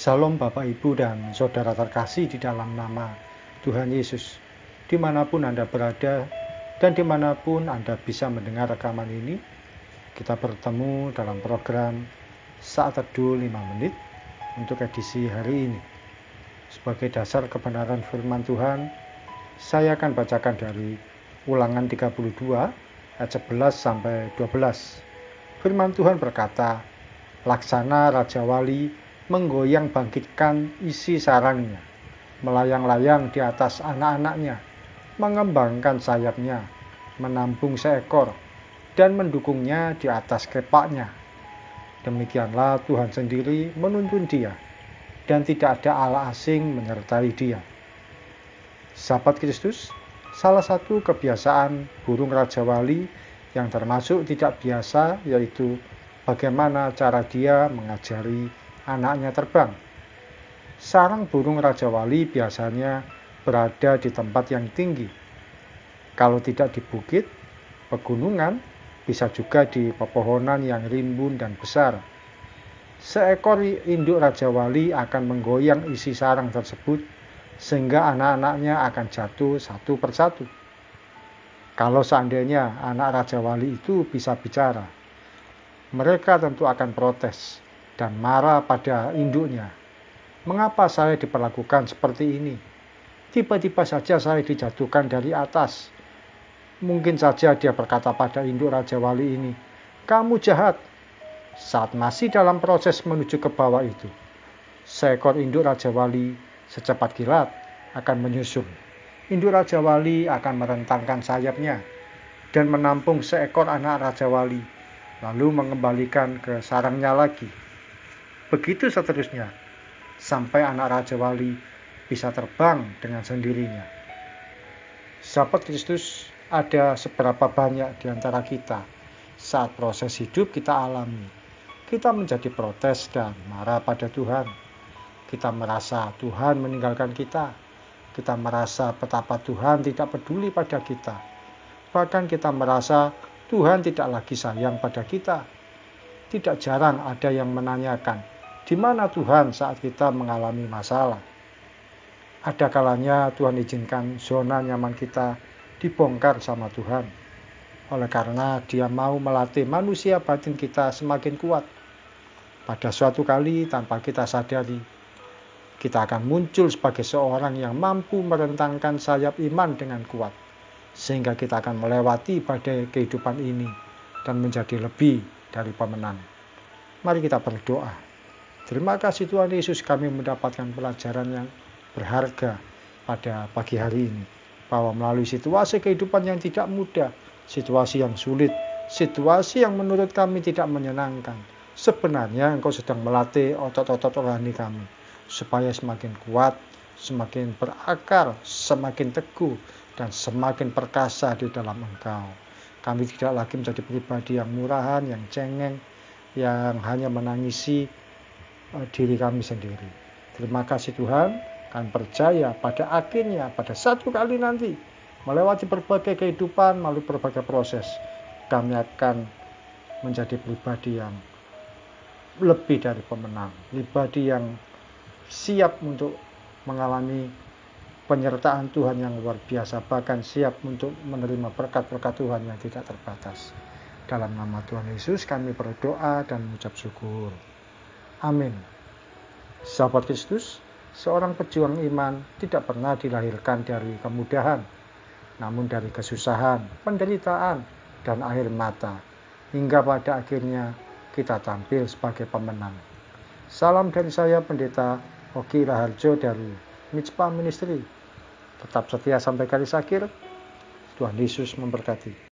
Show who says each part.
Speaker 1: Salam Bapak Ibu dan Saudara terkasih di dalam nama Tuhan Yesus. Dimanapun Anda berada dan dimanapun Anda bisa mendengar rekaman ini, kita bertemu dalam program Saat Teduh 5 Menit untuk edisi hari ini. Sebagai dasar kebenaran firman Tuhan, saya akan bacakan dari Ulangan 32 ayat 11 sampai 12. Firman Tuhan berkata, "Laksana Raja Wali menggoyang bangkitkan isi sarangnya, melayang-layang di atas anak-anaknya, mengembangkan sayapnya, menampung seekor, dan mendukungnya di atas kepaknya. Demikianlah Tuhan sendiri menuntun dia, dan tidak ada Allah asing menyertai dia." Sahabat Kristus, salah satu kebiasaan burung Raja Wali yang termasuk tidak biasa yaitu bagaimana cara dia mengajari anaknya terbang. Sarang burung Raja Wali biasanya berada di tempat yang tinggi. Kalau tidak di bukit, pegunungan, bisa juga di pepohonan yang rimbun dan besar. Seekor induk Raja Wali akan menggoyang isi sarang tersebut sehingga anak-anaknya akan jatuh satu persatu. Kalau seandainya anak Raja Wali itu bisa bicara, mereka tentu akan protes dan marah pada induknya. "Mengapa saya diperlakukan seperti ini? Tiba-tiba saja saya dijatuhkan dari atas." Mungkin saja dia berkata pada induk Raja Wali ini, "Kamu jahat." Saat masih dalam proses menuju ke bawah itu, seekor induk Raja Wali secepat kilat akan menyusul. Induk Raja Wali akan merentangkan sayapnya dan menampung seekor anak Raja Wali, lalu mengembalikan ke sarangnya lagi. Begitu seterusnya, sampai anak Raja Wali bisa terbang dengan sendirinya. Sahabat Kristus, ada seberapa banyak di antara kita saat proses hidup kita alami, kita menjadi protes dan marah pada Tuhan. Kita merasa Tuhan meninggalkan kita. Kita merasa betapa Tuhan tidak peduli pada kita. Bahkan kita merasa Tuhan tidak lagi sayang pada kita. Tidak jarang ada yang menanyakan, di mana Tuhan saat kita mengalami masalah? Ada kalanya Tuhan izinkan zona nyaman kita dibongkar sama Tuhan. Oleh karena Dia mau melatih manusia batin kita semakin kuat. Pada suatu kali tanpa kita sadari, kita akan muncul sebagai seorang yang mampu merentangkan sayap iman dengan kuat, sehingga kita akan melewati badai kehidupan ini dan menjadi lebih dari pemenang. Mari kita berdoa. Terima kasih Tuhan Yesus, kami mendapatkan pelajaran yang berharga pada pagi hari ini, bahwa melalui situasi kehidupan yang tidak mudah, situasi yang sulit, situasi yang menurut kami tidak menyenangkan, sebenarnya Engkau sedang melatih otot-otot rohani kami, supaya semakin kuat, semakin berakar, semakin teguh, dan semakin perkasa di dalam Engkau. Kami tidak lagi menjadi pribadi yang murahan, yang cengeng, yang hanya menangisi diri kami sendiri. Terima kasih Tuhan, kami percaya pada akhirnya, pada satu kali nanti, melewati berbagai kehidupan, melalui berbagai proses, kami akan menjadi pribadi yang lebih dari pemenang, pribadi yang siap untuk mengalami penyertaan Tuhan yang luar biasa, bahkan siap untuk menerima berkat-berkat Tuhan yang tidak terbatas. Dalam nama Tuhan Yesus kami berdoa dan mengucap syukur. Amin. Sahabat Kristus, seorang pejuang iman tidak pernah dilahirkan dari kemudahan, namun dari kesusahan, penderitaan, dan air mata, hingga pada akhirnya kita tampil sebagai pemenang. Salam dari saya, Pendeta Oki Raharjo dari Mitspa Ministry. Tetap setia sampai garis akhir. Tuhan Yesus memberkati.